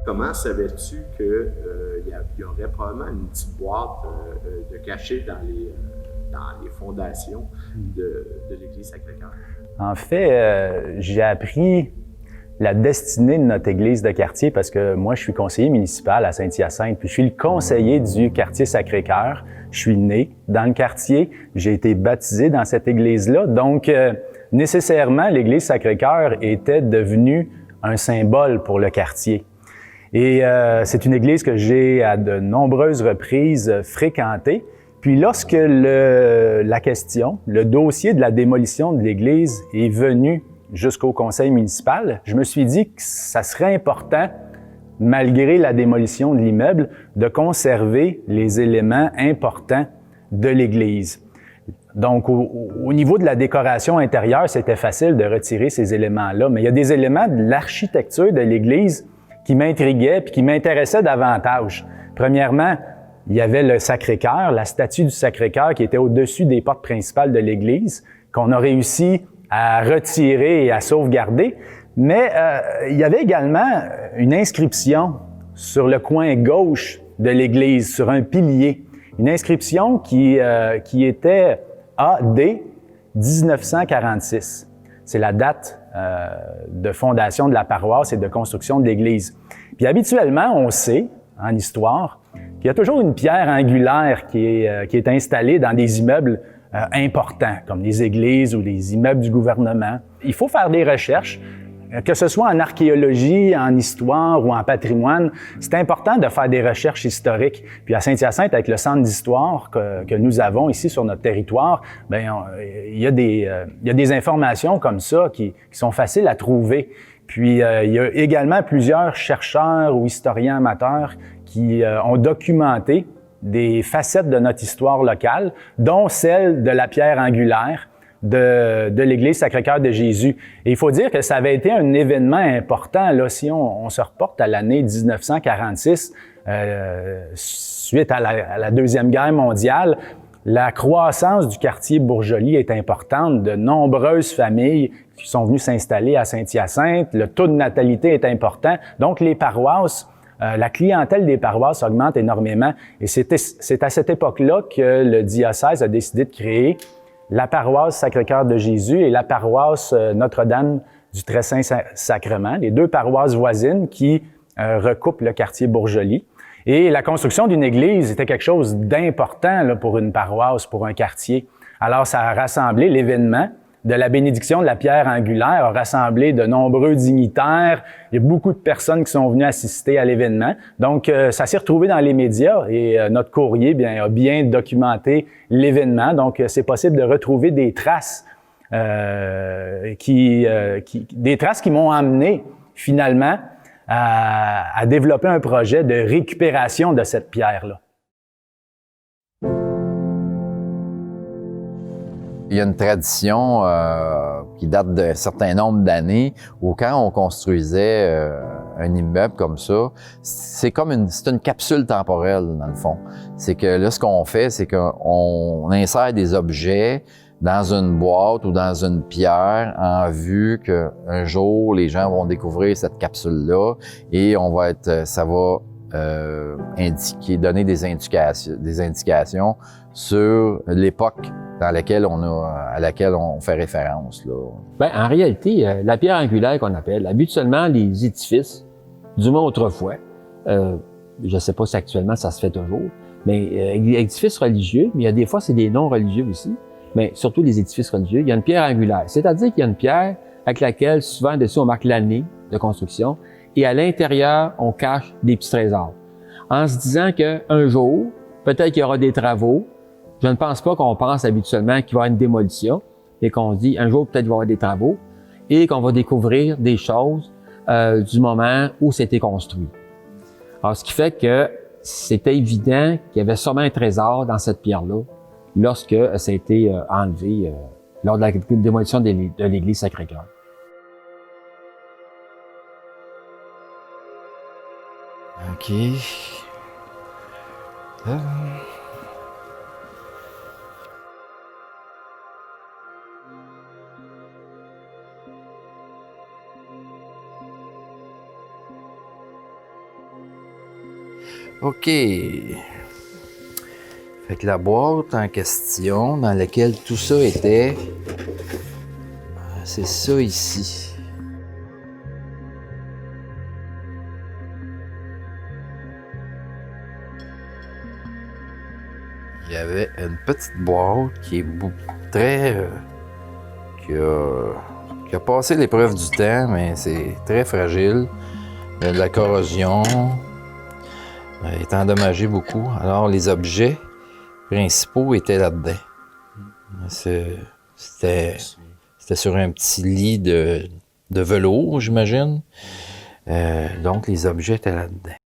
Comment savais-tu qu'il y aurait probablement une petite boîte de cachée dans les fondations de l'Église Sacré-Cœur? En fait, j'ai appris la destinée de notre église de quartier parce que moi, je suis conseiller municipal à Saint-Hyacinthe, puis je suis le conseiller du quartier Sacré-Cœur. Je suis né dans le quartier, j'ai été baptisé dans cette église-là. Donc, nécessairement, l'église Sacré-Cœur était devenue un symbole pour le quartier. Et c'est une église que j'ai à de nombreuses reprises fréquentée. Puis lorsque la question, le dossier de la démolition de l'église est venu jusqu'au conseil municipal, je me suis dit que ça serait important, malgré la démolition de l'immeuble, de conserver les éléments importants de l'église. Donc, au niveau de la décoration intérieure, c'était facile de retirer ces éléments-là, mais il y a des éléments de l'architecture de l'église qui m'intriguaient puis qui m'intéressaient davantage. Premièrement, il y avait le Sacré-Cœur, la statue du Sacré-Cœur qui était au-dessus des portes principales de l'église, qu'on a réussi à retirer et à sauvegarder. Mais il y avait également une inscription sur le coin gauche de l'église, sur un pilier. Une inscription qui était AD 1946. C'est la date de fondation de la paroisse et de construction de l'église. Puis habituellement, on sait, en histoire, qu'il y a toujours une pierre angulaire qui est installée dans des immeubles importants, comme les églises ou les immeubles du gouvernement. Il faut faire des recherches, que ce soit en archéologie, en histoire ou en patrimoine. C'est important de faire des recherches historiques. Puis à Saint-Hyacinthe, avec le centre d'histoire que nous avons ici sur notre territoire, il y a des informations comme ça qui sont faciles à trouver. Puis il y a également plusieurs chercheurs ou historiens amateurs qui ont documenté des facettes de notre histoire locale, dont celle de la pierre angulaire de l'Église Sacré-Cœur de Jésus. Et il faut dire que ça avait été un événement important, là, si on se reporte à l'année 1946, suite à la Deuxième Guerre mondiale. La croissance du quartier Bourgeois est importante. De nombreuses familles qui sont venues s'installer à Saint-Hyacinthe. Le taux de natalité est important. Donc, les paroisses, la clientèle des paroisses augmente énormément. Et c'est à cette époque-là que le diocèse a décidé de créer la paroisse Sacré-Cœur de Jésus et la paroisse Notre-Dame du Très-Saint-Sacrement, les deux paroisses voisines qui recoupent le quartier Bourgeois. Et la construction d'une église était quelque chose d'important là, pour une paroisse, pour un quartier. Alors, ça a rassemblé l'événement de la bénédiction de la pierre angulaire, a rassemblé de nombreux dignitaires. Il y a beaucoup de personnes qui sont venues assister à l'événement. Donc, ça s'est retrouvé dans les médias et notre courrier a bien documenté l'événement. Donc, c'est possible de retrouver des traces, des traces qui m'ont amené finalement à développer un projet de récupération de cette pierre-là. Il y a une tradition qui date d'un certain nombre d'années où quand on construisait un immeuble comme ça, c'est une capsule temporelle dans le fond. C'est que là, ce qu'on fait, c'est qu'on insère des objets dans une boîte ou dans une pierre en vue qu'un jour, les gens vont découvrir cette capsule-là et ça va donner des indications sur l'époque à laquelle on fait référence, là. Bien, en réalité, la pierre angulaire qu'on appelle, habituellement, les édifices, du moins autrefois, je ne sais pas si actuellement ça se fait toujours, mais édifices religieux, mais il y a des fois c'est des non-religieux aussi, mais surtout les édifices religieux, il y a une pierre angulaire. C'est-à-dire qu'il y a une pierre avec laquelle, souvent dessus, on marque l'année de construction, et à l'intérieur, on cache des petits trésors. En se disant qu'un jour, peut-être qu'il y aura des travaux. Je ne pense pas qu'on pense habituellement qu'il va y avoir une démolition, et qu'on dit un jour peut-être qu'il va y avoir des travaux, et qu'on va découvrir des choses du moment où c'était construit. Alors, ce qui fait que c'était évident qu'il y avait sûrement un trésor dans cette pierre-là lorsque ça a été enlevé lors de la démolition de l'église Sacré-Cœur. OK. OK. Fait que la boîte en question, dans laquelle tout ça était, c'est ça ici. Il y avait une petite boîte qui est très... qui a passé l'épreuve du temps, mais c'est très fragile. Il y a de la corrosion. Elle est endommagée beaucoup. Alors, les objets principaux étaient là-dedans. C'était sur un petit lit de velours, j'imagine. Donc, les objets étaient là-dedans.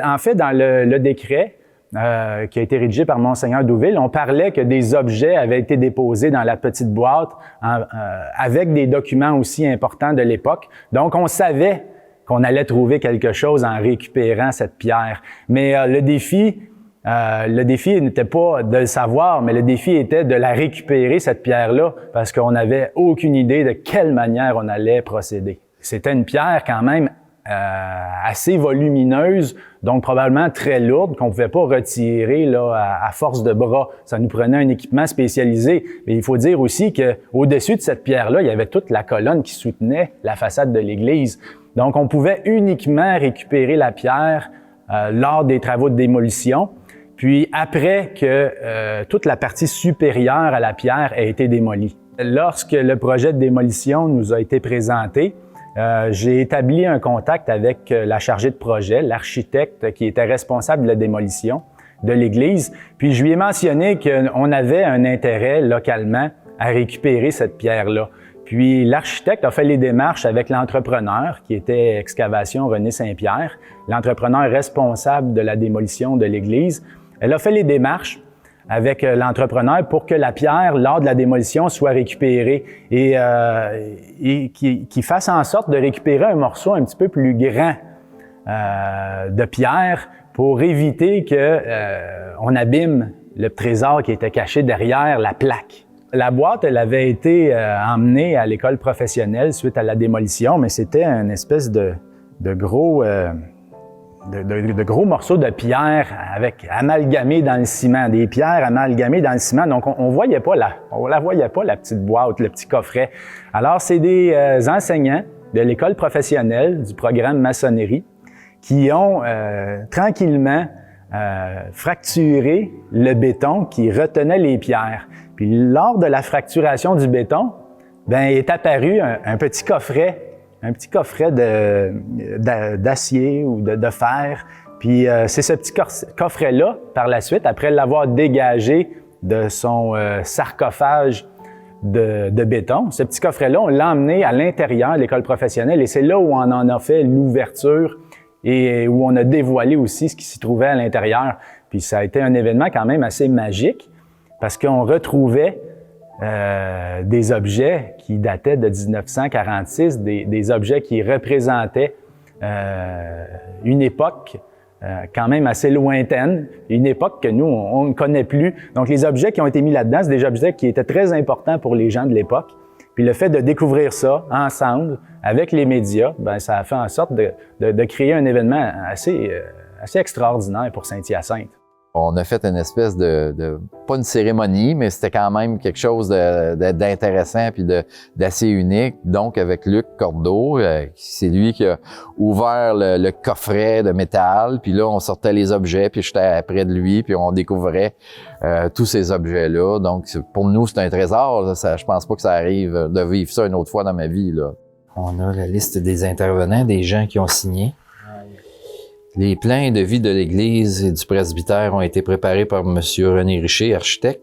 En fait, dans le décret qui a été rédigé par Monseigneur Douville, on parlait que des objets avaient été déposés dans la petite boîte avec des documents aussi importants de l'époque. Donc, on savait qu'on allait trouver quelque chose en récupérant cette pierre. Mais le défi n'était pas de le savoir, mais le défi était de la récupérer, cette pierre-là, parce qu'on n'avait aucune idée de quelle manière on allait procéder. C'était une pierre quand même assez volumineuse, donc probablement très lourde, qu'on ne pouvait pas retirer là, à force de bras. Ça nous prenait un équipement spécialisé. Mais il faut dire aussi qu'au-dessus de cette pierre-là, il y avait toute la colonne qui soutenait la façade de l'église. Donc, on pouvait uniquement récupérer la pierre lors des travaux de démolition. Puis après que toute la partie supérieure à la pierre a été démolie. Lorsque le projet de démolition nous a été présenté, j'ai établi un contact avec la chargée de projet, l'architecte qui était responsable de la démolition de l'église. Puis je lui ai mentionné qu'on avait un intérêt localement à récupérer cette pierre-là. Puis l'architecte a fait les démarches avec l'entrepreneur, qui était Excavation René Saint-Pierre, l'entrepreneur responsable de la démolition de l'église. Elle a fait les démarches avec l'entrepreneur pour que la pierre, lors de la démolition, soit récupérée et qu'il fasse en sorte de récupérer un morceau un petit peu plus grand de pierre pour éviter qu'on abîme le trésor qui était caché derrière la plaque. La boîte, elle avait été emmenée à l'école professionnelle suite à la démolition, mais c'était une espèce de gros morceaux de pierre amalgamés dans le ciment, des pierres amalgamées dans le ciment. Donc, on la voyait pas, la petite boîte, le petit coffret. Alors, c'est des enseignants de l'école professionnelle du programme maçonnerie qui ont tranquillement fracturé le béton qui retenait les pierres. Puis, lors de la fracturation du béton, est apparu un petit coffret. Un petit coffret d'acier ou de fer. Puis c'est ce petit coffret-là, par la suite, après l'avoir dégagé de son sarcophage de béton, ce petit coffret-là, on l'a emmené à l'intérieur de l'école professionnelle et c'est là où on en a fait l'ouverture et où on a dévoilé aussi ce qui s'y trouvait à l'intérieur. Puis ça a été un événement quand même assez magique parce qu'on retrouvait des objets qui dataient de 1946, des objets qui représentaient une époque quand même assez lointaine, une époque que nous, on ne connaît plus. Donc, les objets qui ont été mis là-dedans, c'est des objets qui étaient très importants pour les gens de l'époque. Puis le fait de découvrir ça ensemble, avec les médias, ça a fait en sorte de créer un événement assez extraordinaire pour Saint-Hyacinthe. On a fait une espèce pas une cérémonie, mais c'était quand même quelque chose d'intéressant puis d'assez unique. Donc, avec Luc Cordeau, c'est lui qui a ouvert le coffret de métal, puis là, on sortait les objets, puis j'étais près de lui, puis on découvrait tous ces objets-là. Donc, pour nous, c'est un trésor. Là. Je pense pas que ça arrive de vivre ça une autre fois dans ma vie. Là. On a la liste des intervenants, des gens qui ont signé. Les plans de vie de l'Église et du presbytère ont été préparés par M. René Richer, architecte,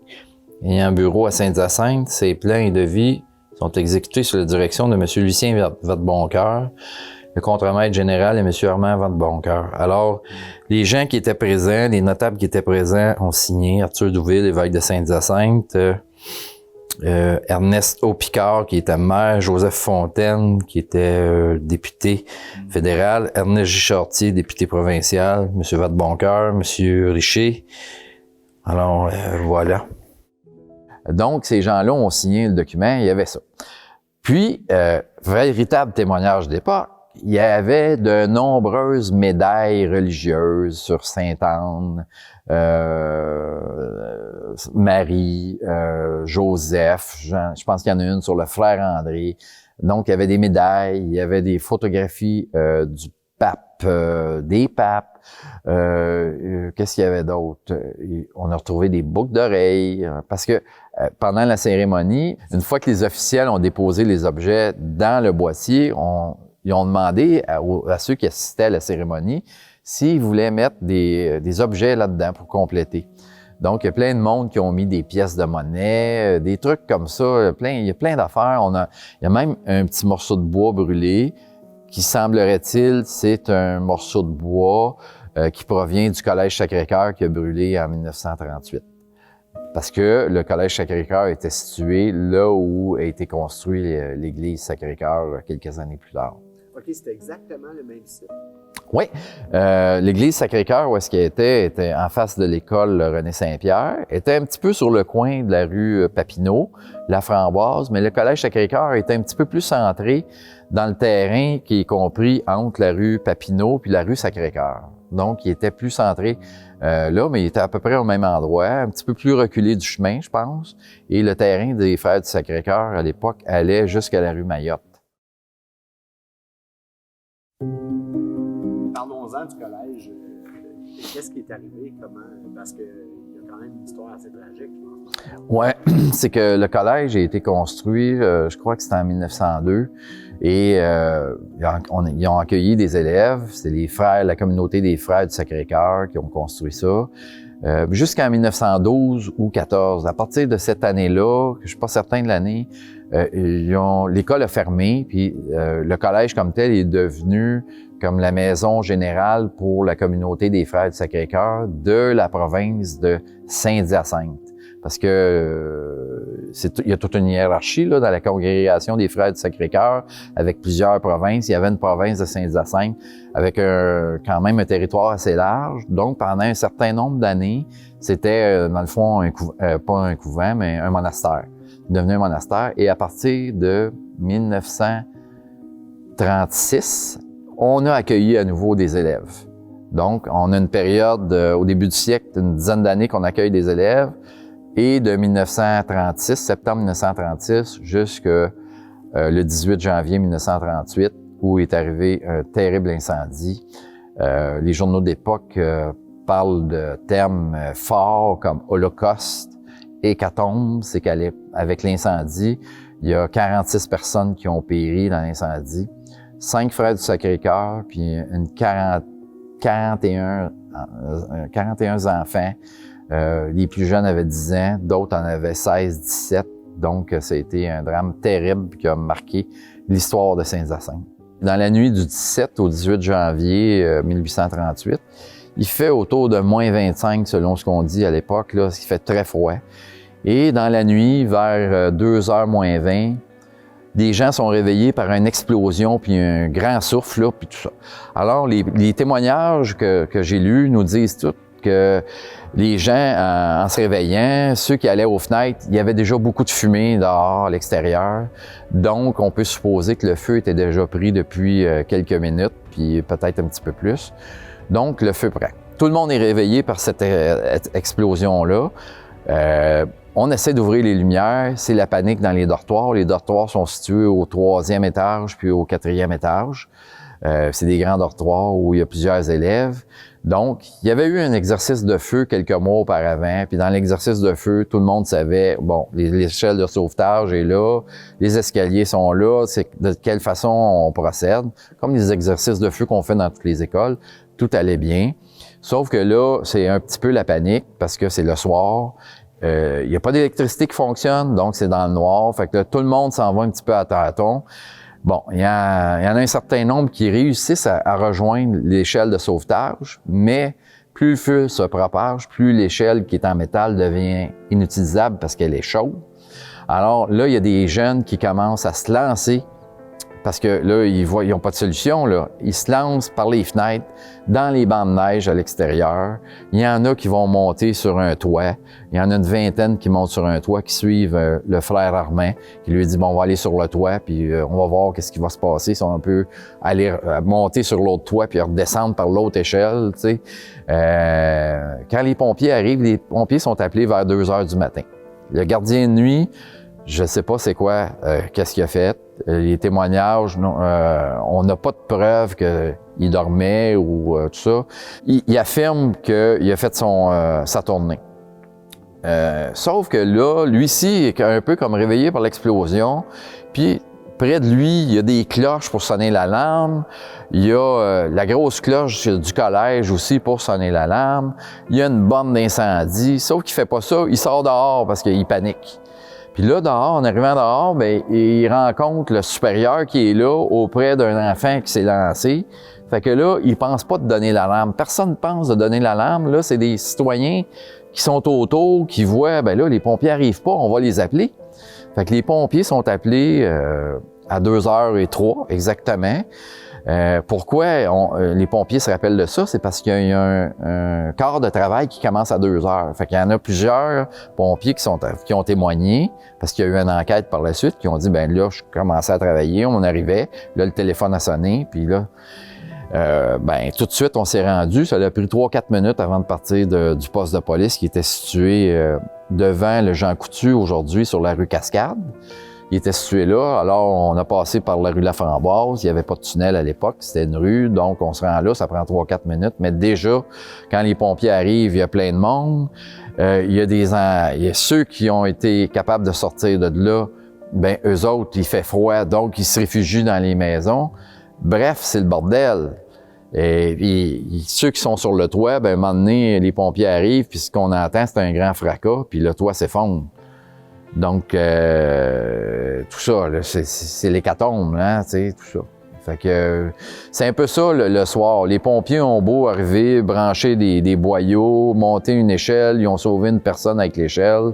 ayant un bureau à Saint-Hyacinthe. Ces plans de vie sont exécutés sous la direction de M. Lucien Vadeboncoeur. Le contremaître général est M. Armand Vadeboncoeur. Alors, les gens qui étaient présents, les notables qui étaient présents ont signé. Arthur Douville, évêque de Saint-Hyacinthe, Ernest Haut-Picard, qui était maire, Joseph Fontaine, qui était député fédéral, Ernest J. député provincial, M. Vadeboncoeur, M. Richer. Alors, voilà. Donc, ces gens-là ont signé le document, il y avait ça. Puis, véritable témoignage d'époque, il y avait de nombreuses médailles religieuses sur Sainte-Anne, Marie, Joseph, je pense qu'il y en a une sur le frère André. Donc, il y avait des médailles, il y avait des photographies du pape, des papes. Qu'est-ce qu'il y avait d'autre? On a retrouvé des boucles d'oreilles, parce que pendant la cérémonie, une fois que les officiels ont déposé les objets dans le boîtier, ils ont demandé à ceux qui assistaient à la cérémonie s'ils voulaient mettre des objets là-dedans pour compléter. Donc, il y a plein de monde qui ont mis des pièces de monnaie, des trucs comme ça, il y a plein d'affaires. Il y a même un petit morceau de bois brûlé qui, semblerait-il, c'est un morceau de bois qui provient du Collège Sacré-Cœur qui a brûlé en 1938. Parce que le Collège Sacré-Cœur était situé là où a été construit l'église Sacré-Cœur quelques années plus tard. OK, c'était exactement le même site. Oui. L'église Sacré-Cœur, où est-ce qu'elle était en face de l'école René Saint-Pierre, était un petit peu sur le coin de la rue Papineau, la Framboise, mais le Collège Sacré-Cœur était un petit peu plus centré dans le terrain qui est compris entre la rue Papineau puis la rue Sacré-Cœur. Donc, il était plus centré là, mais il était à peu près au même endroit, un petit peu plus reculé du chemin, je pense. Et le terrain des Frères du Sacré-Cœur, à l'époque, allait jusqu'à la rue Mayotte. Parlons-en du collège. Qu'est-ce qui est arrivé? Comment? Parce qu'il y a quand même une histoire assez tragique. Oui, c'est que le collège a été construit, je crois que c'était en 1902, et ils ont accueilli des élèves. C'est les frères, la communauté des Frères du Sacré-Cœur qui ont construit ça. Jusqu'en 1912 ou 14. À partir de cette année-là, je suis pas certain de l'année, l'école a fermé, puis le collège comme tel est devenu comme la maison générale pour la communauté des Frères du Sacré-Cœur de la province de Saint-Hyacinthe. Parce que il y a toute une hiérarchie là, dans la congrégation des Frères du Sacré-Cœur, avec plusieurs provinces. Il y avait une province de Saint-Hyacinthe avec quand même un territoire assez large. Donc, pendant un certain nombre d'années, c'était, dans le fond, pas un couvent, mais un monastère. Devenu un monastère. Et à partir de 1936, on a accueilli à nouveau des élèves. Donc, on a une période, au début du siècle, une dizaine d'années qu'on accueille des élèves. Et de 1936, septembre 1936, jusqu'au le 18 janvier 1938, où est arrivé un terrible incendie. Les journaux d'époque parlent de termes forts comme holocauste, hécatombe. C'est qu'avec l'incendie, il y a 46 personnes qui ont péri dans l'incendie, 5 frères du Sacré-Cœur, puis 41 enfants. Les plus jeunes avaient 10 ans, d'autres en avaient 16, 17. Donc, ça a été un drame terrible qui a marqué l'histoire de Saint-Hyacinthe. Dans la nuit du 17 au 18 janvier 1838, il fait autour de moins 25, selon ce qu'on dit à l'époque, là, ce qui fait très froid. Et dans la nuit, vers 2 heures moins 20, des gens sont réveillés par une explosion, puis un grand souffle, là, puis tout ça. Alors, les témoignages que j'ai lus nous disent tout que les gens, en se réveillant, ceux qui allaient aux fenêtres, il y avait déjà beaucoup de fumée dehors, à l'extérieur. Donc, on peut supposer que le feu était déjà pris depuis quelques minutes, puis peut-être un petit peu plus. Donc, le feu prend. Tout le monde est réveillé par cette explosion-là. On essaie d'ouvrir les lumières. C'est la panique dans les dortoirs. Les dortoirs sont situés au 3e étage, puis au 4e étage. C'est des grands dortoirs où il y a plusieurs élèves. Donc, il y avait eu un exercice de feu quelques mois auparavant, puis dans l'exercice de feu, tout le monde savait, bon, l'échelle de sauvetage est là, les escaliers sont là, c'est de quelle façon on procède. Comme les exercices de feu qu'on fait dans toutes les écoles, tout allait bien. Sauf que là, c'est un petit peu la panique, parce que c'est le soir, il n'y a pas d'électricité qui fonctionne, donc c'est dans le noir, fait que là, tout le monde s'en va un petit peu à tâtons. Bon, il y en a un certain nombre qui réussissent à rejoindre l'échelle de sauvetage, mais plus le feu se propage, plus l'échelle qui est en métal devient inutilisable parce qu'elle est chaude. Alors là, il y a des jeunes qui commencent à se lancer parce que là, ils n'ont pas de solution, là. Ils se lancent par les fenêtres, dans les bancs de neige à l'extérieur. Il y en a qui vont monter sur un toit. Il y en a une vingtaine qui montent sur un toit, qui suivent le frère Armand, qui lui dit, bon, on va aller sur le toit, puis on va voir qu'est-ce qui va se passer si on peut aller monter sur l'autre toit, puis redescendre par l'autre échelle, tu sais. Quand les pompiers arrivent, les pompiers sont appelés vers 2 heures du matin. Le gardien de nuit, je ne sais pas c'est quoi, qu'est-ce qu'il a fait. Les témoignages, on n'a pas de preuve qu'il dormait ou tout ça. Il affirme qu'il a fait sa tournée. Sauf que là, lui-ci est un peu comme réveillé par l'explosion. Puis, près de lui, il y a des cloches pour sonner l'alarme. Il y a la grosse cloche du collège aussi pour sonner l'alarme. Il y a une borne d'incendie. Sauf qu'il fait pas ça, il sort dehors parce qu'il panique. Puis là, dehors, en arrivant dehors, bien, il rencontre le supérieur qui est là auprès d'un enfant qui s'est lancé. Fait que là, il pense pas de donner l'alarme. Personne ne pense de donner l'alarme. Là, c'est des citoyens qui sont autour, qui voient, ben là, les pompiers arrivent pas, on va les appeler. Fait que les pompiers sont appelés à 2h03 exactement. Pourquoi les pompiers se rappellent de ça? C'est parce qu'il y a un quart de travail qui commence à 2h. Fait qu'il y en a plusieurs pompiers qui ont témoigné, parce qu'il y a eu une enquête par la suite, qui ont dit, ben là, je commençais à travailler, on arrivait, là, le téléphone a sonné, puis là, ben tout de suite, on s'est rendu. Ça a pris 3-4 minutes avant de partir du poste de police qui était situé devant le Jean Coutu aujourd'hui sur la rue Cascade. Il était situé là, alors on a passé par la rue Laframboise, il n'y avait pas de tunnel à l'époque, c'était une rue, donc on se rend là, ça prend 3-4 minutes, mais déjà, quand les pompiers arrivent, il y a plein de monde, il y a ceux qui ont été capables de sortir de là, ben eux autres, il fait froid, donc ils se réfugient dans les maisons. Bref, c'est le bordel. Et puis, ceux qui sont sur le toit, ben, à un moment donné, les pompiers arrivent, puis ce qu'on entend, c'est un grand fracas, puis le toit s'effondre. Donc, tout ça, c'est l'hécatombe, hein, tu sais, tout ça. Fait que c'est un peu ça le soir. Les pompiers ont beau arriver, brancher des boyaux, monter une échelle, ils ont sauvé une personne avec l'échelle.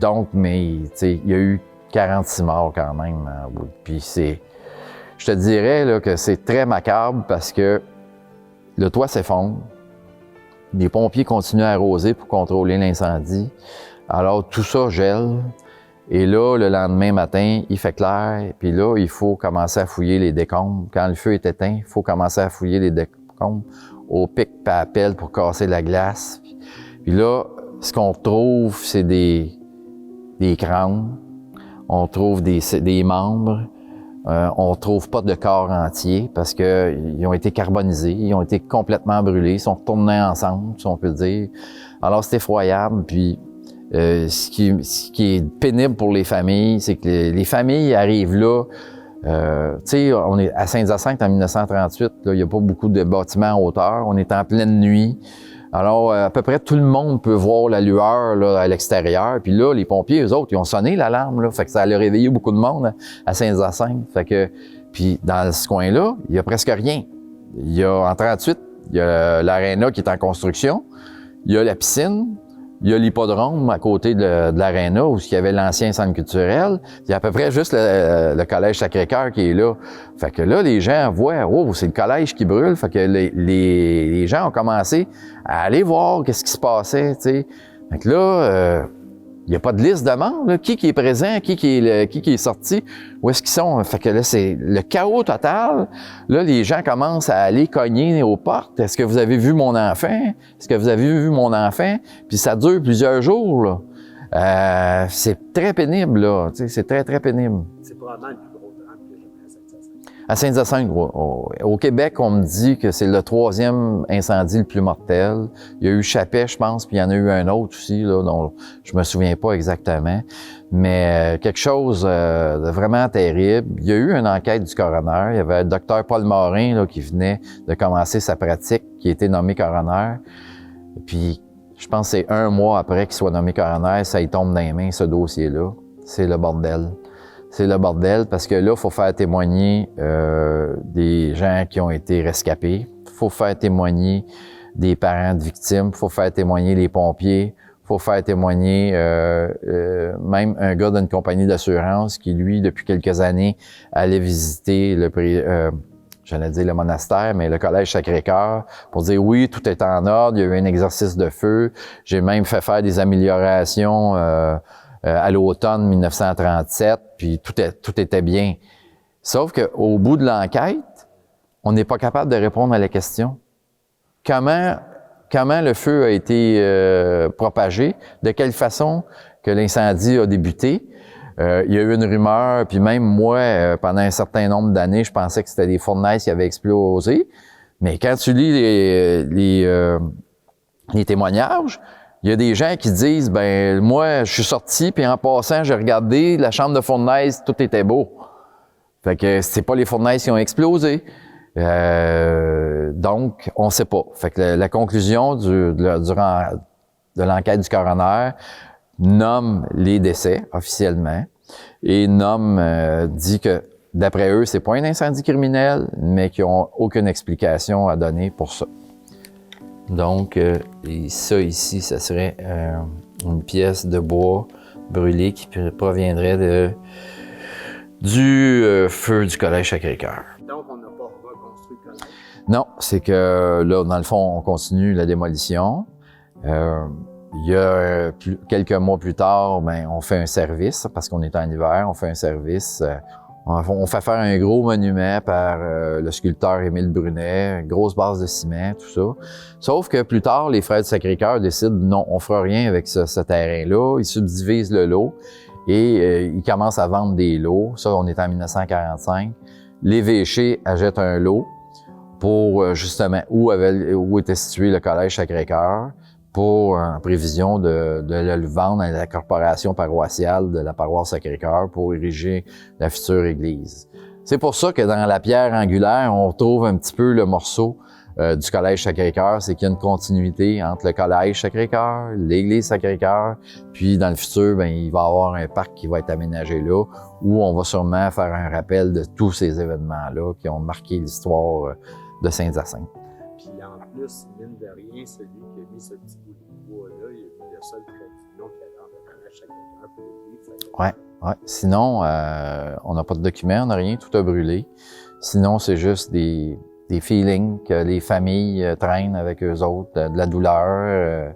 Donc, mais, tu sais, il y a eu 46 morts quand même. Hein, puis je te dirais là, que c'est très macabre parce que le toit s'effondre. Les pompiers continuent à arroser pour contrôler l'incendie. Alors, tout ça gèle. Et là, le lendemain matin, il fait clair. Puis là, il faut commencer à fouiller les décombres. Quand le feu est éteint, il faut commencer à fouiller les décombres au pic à pelle pour casser la glace. Puis là, ce qu'on trouve, c'est des crânes. On trouve des membres. On trouve pas de corps entier parce qu'ils ont été carbonisés, ils ont été complètement brûlés, ils sont retournés ensemble, si on peut dire. Alors, c'est effroyable. Puis, ce qui est pénible pour les familles, c'est que les familles arrivent là. Tu sais, on est à Saint-Hyacinthe en 1938, là, il n'y a pas beaucoup de bâtiments en hauteur. On est en pleine nuit. Alors, à peu près tout le monde peut voir la lueur là, à l'extérieur. Puis là, les pompiers, eux autres, ils ont sonné l'alarme. Là, fait que ça allait réveiller beaucoup de monde à Saint-Hyacinthe. Fait que, puis dans ce coin-là, il y a presque rien. Il y a en 38, il y a l'aréna qui est en construction. Il y a la piscine. Il y a l'hippodrome à côté de l'aréna où il y avait l'ancien centre culturel. Il y a à peu près juste le collège Sacré-Cœur qui est là. Fait que là, les gens voient, oh, c'est le collège qui brûle. Fait que les gens ont commencé à aller voir qu'est-ce qui se passait, tu sais. Fait que là, il n'y a pas de liste de membres, là. Qui est présent, qui est sorti, où est-ce qu'ils sont. Fait que là, c'est le chaos total. Là, les gens commencent à aller cogner aux portes. Est-ce que vous avez vu mon enfant? Est-ce que vous avez vu mon enfant? Puis ça dure plusieurs jours, là. C'est très pénible, là. Tu sais, c'est très, très pénible. C'est probablement le plus gros drame que j'ai vu à Saint-Hyacinthe. À Saint-Hyacinthe, au Québec, on me dit que c'est le 3e incendie le plus mortel. Il y a eu Chapet, je pense, puis il y en a eu un autre aussi, là, dont je me souviens pas exactement. Mais quelque chose de vraiment terrible. Il y a eu une enquête du coroner. Il y avait le docteur Paul Morin là, qui venait de commencer sa pratique, qui a été nommé coroner. Puis, je pense que c'est 1 mois après qu'il soit nommé coroner, ça y tombe dans les mains, ce dossier-là. C'est le bordel. C'est le bordel parce que là, il faut faire témoigner des gens qui ont été rescapés. Il faut faire témoigner des parents de victimes. Il faut faire témoigner les pompiers. Il faut faire témoigner même un gars d'une compagnie d'assurance qui, lui, depuis quelques années, allait visiter j'allais dire le monastère, mais le collège Sacré-Cœur, pour dire oui, tout est en ordre, il y a eu un exercice de feu. J'ai même fait faire des améliorations à l'automne 1937, puis tout était bien. Sauf qu'au bout de l'enquête, on n'est pas capable de répondre à la question. Comment le feu a été propagé? De quelle façon que l'incendie a débuté? Il y a eu une rumeur, puis même moi, pendant un certain nombre d'années, je pensais que c'était des fournaises qui avaient explosé. Mais quand tu lis les témoignages, il y a des gens qui disent, ben moi, je suis sorti, puis en passant, j'ai regardé la chambre de fournaise, tout était beau. Fait que c'est pas les fournaises qui ont explosé. Donc, on sait pas. Fait que la conclusion de l'enquête du coroner nomme les décès officiellement et dit que d'après eux, c'est pas un incendie criminel, mais qu'ils n'ont aucune explication à donner pour ça. Donc, et ça ici, ça serait une pièce de bois brûlée qui proviendrait du feu du collège Sacré-Cœur. Donc, on n'a pas reconstruit le collège? Non, c'est que là, dans le fond, on continue la démolition. Il y a quelques mois plus tard, ben, on fait un service, parce qu'on est en hiver, on fait un service. On fait faire un gros monument par le sculpteur Émile Brunet, grosse base de ciment, tout ça. Sauf que plus tard, les frères du Sacré-Cœur décident, non, on fera rien avec ce terrain-là. Ils subdivisent le lot et ils commencent à vendre des lots. Ça, on est en 1945. L'évêché achète un lot pour justement où était situé le collège Sacré-Cœur, en prévision de le vendre à la corporation paroissiale de la paroisse Sacré-Cœur pour ériger la future église. C'est pour ça que dans la pierre angulaire, on retrouve un petit peu le morceau du collège Sacré-Cœur, c'est qu'il y a une continuité entre le collège Sacré-Cœur, l'église Sacré-Cœur, puis dans le futur, ben, il va y avoir un parc qui va être aménagé là, où on va sûrement faire un rappel de tous ces événements-là qui ont marqué l'histoire de Saint-Hyacinthe. Puis en plus, mine de rien, celui qui a mis ce petit bout de bois-là, il a mis le seul trait d'union qu'il y avait entre le collège Sacré-Cœur et l'église. Ouais. Sinon, on n'a pas de documents, on n'a rien, tout a brûlé. Sinon, c'est juste des feelings que les familles traînent avec eux autres, de la douleur.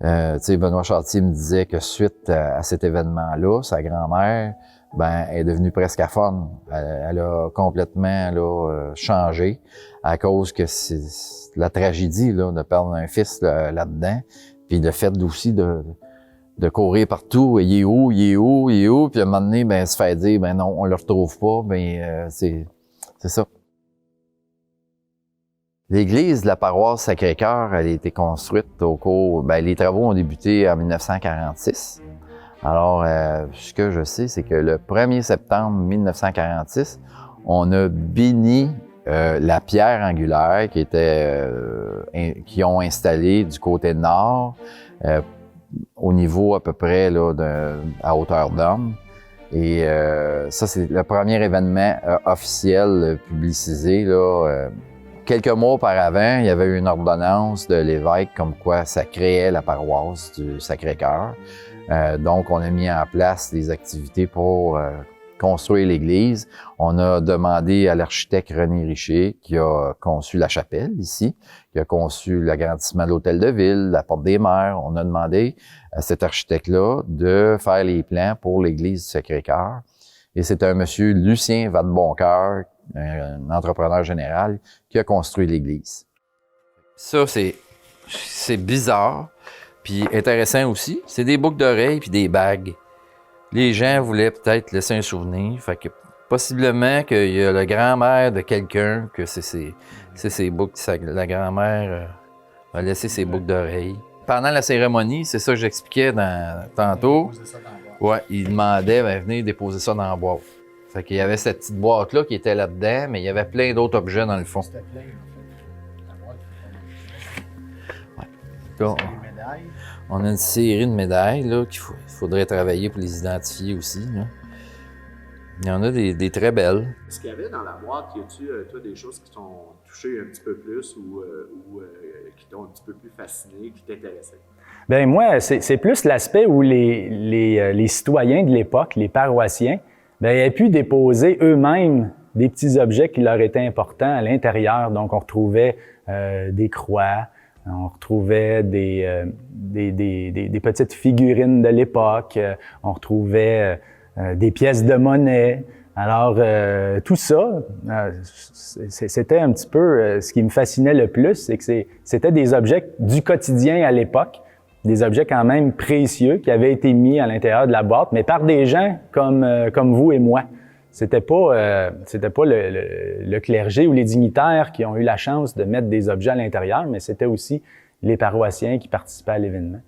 Tu sais, Benoît Chartier me disait que suite à cet événement-là, sa grand-mère, ben, est devenue presque aphone. Elle a complètement changé à cause que c'est la tragédie là, de perdre un fils là-dedans, puis le fait aussi de courir partout, il est où, puis à un moment donné, ben, se faire dire, ben non, on le retrouve pas, ben c'est ça. L'église de la paroisse Sacré-Cœur, elle a été construite les travaux ont débuté en 1946. Alors, ce que je sais, c'est que le 1er septembre 1946, on a béni la pierre angulaire qui ont installé du côté nord, au niveau à peu près là, à hauteur d'homme. Et ça, c'est le premier événement officiel publicisé. Quelques mois auparavant, il y avait eu une ordonnance de l'évêque comme quoi ça créait la paroisse du Sacré-Cœur. Donc, on a mis en place des activités pour construire l'église. On a demandé à l'architecte René Richer, qui a conçu la chapelle ici, qui a conçu l'agrandissement de l'hôtel de ville, la porte des mers. On a demandé à cet architecte-là de faire les plans pour l'église du Sacré-Cœur. Et c'est un monsieur Lucien Vadeboncoeur, un entrepreneur général, qui a construit l'église. Ça, c'est bizarre, puis intéressant aussi. C'est des boucles d'oreilles puis des bagues. Les gens voulaient peut-être laisser un souvenir, fait que possiblement qu'il y a la grand-mère de quelqu'un, que c'est ses boucles, la grand-mère a laissé ses boucles d'oreilles. Pendant la cérémonie, c'est ça que j'expliquais tantôt. Ouais, il demandait, venez déposer ça dans la boîte. Fait qu'il y avait cette petite boîte-là qui était là-dedans, mais il y avait plein d'autres objets dans le fond. C'était plein, en fait. La boîte qui était les médailles. On a une série de médailles là, qu'il faudrait travailler pour les identifier aussi. Là. Il y en a des très belles. Est-ce qu'il y avait dans la boîte, y a-tu, toi, des choses qui t'ont touché un petit peu plus ou qui t'ont un petit peu plus fasciné, qui t'intéressaient? Bien, moi, c'est plus l'aspect où les citoyens de l'époque, les paroissiens, bien, aient pu déposer eux-mêmes des petits objets qui leur étaient importants à l'intérieur. Donc, on retrouvait des croix, on retrouvait des petites figurines de l'époque, on retrouvait des pièces de monnaie. Alors, tout ça, c'était un petit peu ce qui me fascinait le plus, c'est que c'était des objets du quotidien à l'époque, des objets quand même précieux qui avaient été mis à l'intérieur de la boîte, mais par des gens comme vous et moi. C'était pas le clergé ou les dignitaires qui ont eu la chance de mettre des objets à l'intérieur, mais c'était aussi les paroissiens qui participaient à l'événement.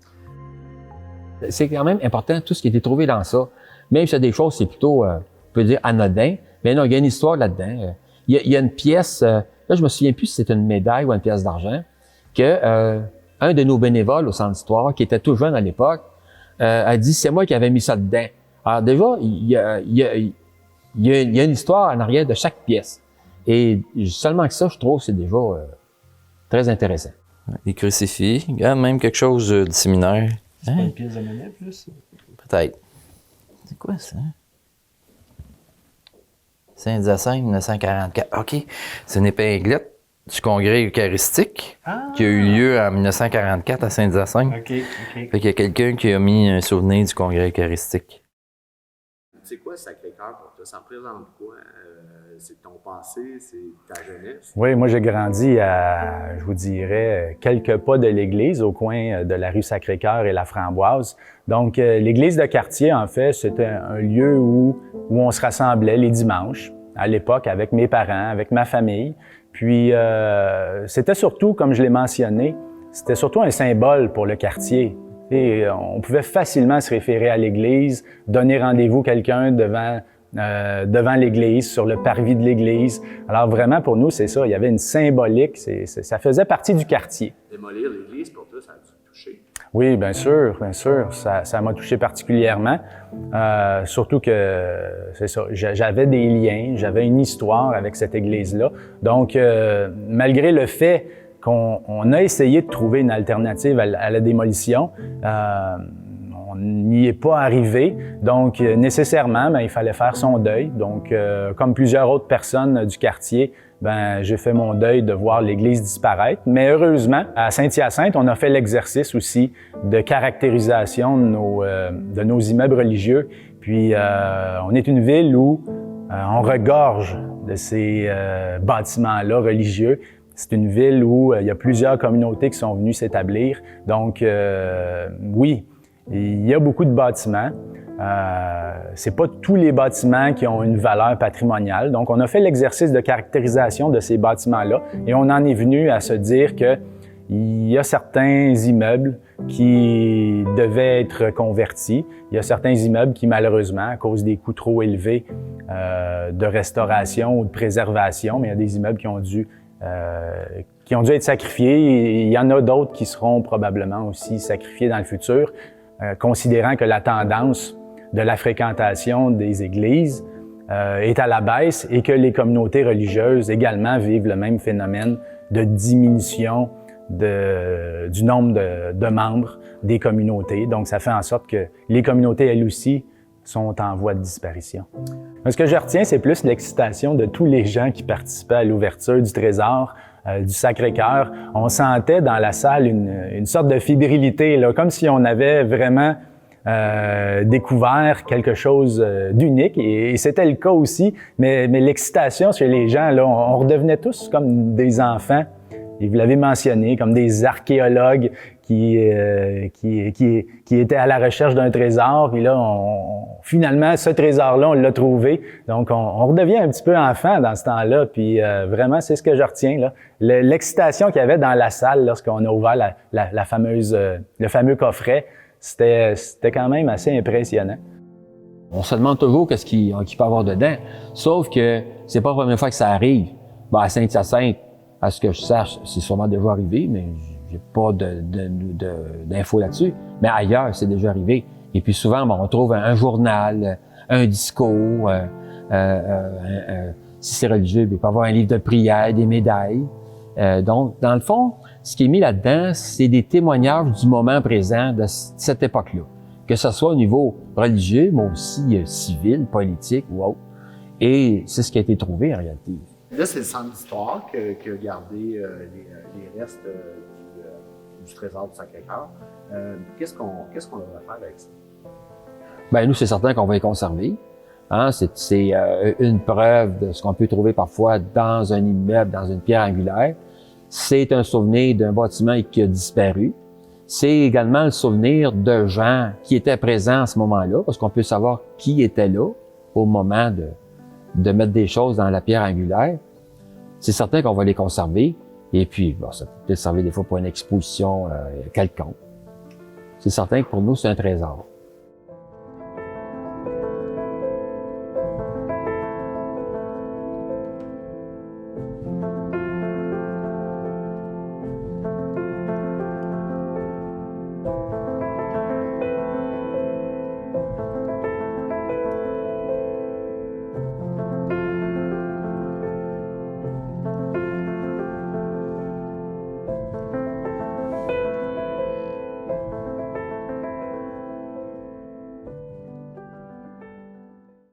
C'est quand même important tout ce qui a été trouvé dans ça. Même si des choses, c'est plutôt, on peut dire, anodin, mais non, il y a une histoire là-dedans. Il y a une pièce, là je me souviens plus si c'était une médaille ou une pièce d'argent, que un de nos bénévoles au Centre d'histoire, qui était tout jeune à l'époque, a dit « c'est moi qui avais mis ça dedans ». Alors déjà, il y a une histoire en arrière de chaque pièce. Et seulement que ça, je trouve, c'est déjà très intéressant. Les crucifix, même quelque chose de similaire. C'est pas une pièce de monnaie, plus? Peut-être. C'est quoi ça? Saint-Hyacinthe, 1944. OK. C'est une épinglette du congrès eucharistique qui a eu lieu en 1944 à Saint-Hyacinthe. OK. Fait qu'il y a quelqu'un qui a mis un souvenir du congrès eucharistique. C'est quoi Sacré-Cœur pour toi? Ça représente quoi? C'est ton passé, c'est ta jeunesse? Oui, moi j'ai grandi à, je vous dirais, quelques pas de l'église, au coin de la rue Sacré-Cœur et la Framboise. Donc l'église de quartier, en fait, c'était un lieu où on se rassemblait les dimanches, à l'époque, avec mes parents, avec ma famille. Puis c'était surtout, comme je l'ai mentionné, c'était surtout un symbole pour le quartier. Et on pouvait facilement se référer à l'église, donner rendez-vous à quelqu'un devant l'église, sur le parvis de l'église. Alors vraiment, pour nous, c'est ça. Il y avait une symbolique. Ça faisait partie du quartier. Démolir l'église, pour toi, ça a dû te toucher? Oui, bien sûr, bien sûr. Ça m'a touché particulièrement. Surtout que, c'est ça, j'avais des liens, j'avais une histoire avec cette église-là. Donc, malgré le fait qu'on a essayé de trouver une alternative à la démolition, on n'y est pas arrivé. Donc, nécessairement, il fallait faire son deuil. Donc, comme plusieurs autres personnes du quartier, j'ai fait mon deuil de voir l'église disparaître. Mais heureusement, à Saint-Hyacinthe, on a fait l'exercice aussi de caractérisation de nos immeubles religieux. Puis, on est une ville où on regorge de ces bâtiments-là religieux. C'est une ville où il y a plusieurs communautés qui sont venues s'établir. Donc, oui, il y a beaucoup de bâtiments. C'est pas tous les bâtiments qui ont une valeur patrimoniale. Donc, on a fait l'exercice de caractérisation de ces bâtiments-là et on en est venu à se dire que il y a certains immeubles qui devaient être convertis. Il y a certains immeubles qui, malheureusement, à cause des coûts trop élevés de restauration ou de préservation, mais il y a des immeubles qui ont dû être sacrifiés. Et il y en a d'autres qui seront probablement aussi sacrifiés dans le futur, considérant que la tendance de la fréquentation des églises est à la baisse et que les communautés religieuses également vivent le même phénomène de diminution du nombre de membres des communautés. Donc, ça fait en sorte que les communautés, elles aussi, sont en voie de disparition. Ce que je retiens, c'est plus l'excitation de tous les gens qui participaient à l'ouverture du trésor du Sacré-Cœur. On sentait dans la salle une sorte de fébrilité, là, comme si on avait vraiment découvert quelque chose d'unique. Et c'était le cas aussi, mais l'excitation chez les gens, là, on redevenait tous comme des enfants. Et vous l'avez mentionné, comme des archéologues qui étaient à la recherche d'un trésor. Puis là, finalement, ce trésor-là, on l'a trouvé. Donc, on redevient un petit peu enfant dans ce temps-là. Puis vraiment, c'est ce que je retiens, là. L'excitation qu'il y avait dans la salle lorsqu'on a ouvert le fameux coffret, c'était quand même assez impressionnant. On se demande toujours qu'est-ce qu'il peut y avoir dedans. Sauf que c'est pas la première fois que ça arrive. À Saint-Hyacinthe, à ce que je sache, c'est sûrement déjà arrivé, mais j'ai pas d'infos là-dessus. Mais ailleurs, c'est déjà arrivé. Et puis souvent, on trouve un journal, un discours, si c'est religieux, il peut y avoir un livre de prière, des médailles. Donc, dans le fond, ce qui est mis là-dedans, c'est des témoignages du moment présent de cette époque-là. Que ce soit au niveau religieux, mais aussi civil, politique ou autre. Et c'est ce qui a été trouvé en réalité. Là, c'est le centre d'histoire qui a gardé les restes du trésor du Sacré-Cœur. Qu'est-ce qu'on devrait faire avec ça? Ben nous, c'est certain qu'on va les conserver. Hein, c'est une preuve de ce qu'on peut trouver parfois dans un immeuble, dans une pierre angulaire. C'est un souvenir d'un bâtiment qui a disparu. C'est également le souvenir de gens qui étaient présents à ce moment-là, parce qu'on peut savoir qui était là au moment de mettre des choses dans la pierre angulaire. C'est certain qu'on va les conserver. Et puis, bon, ça peut peut-être servir des fois pour une exposition quelconque. C'est certain que pour nous, c'est un trésor.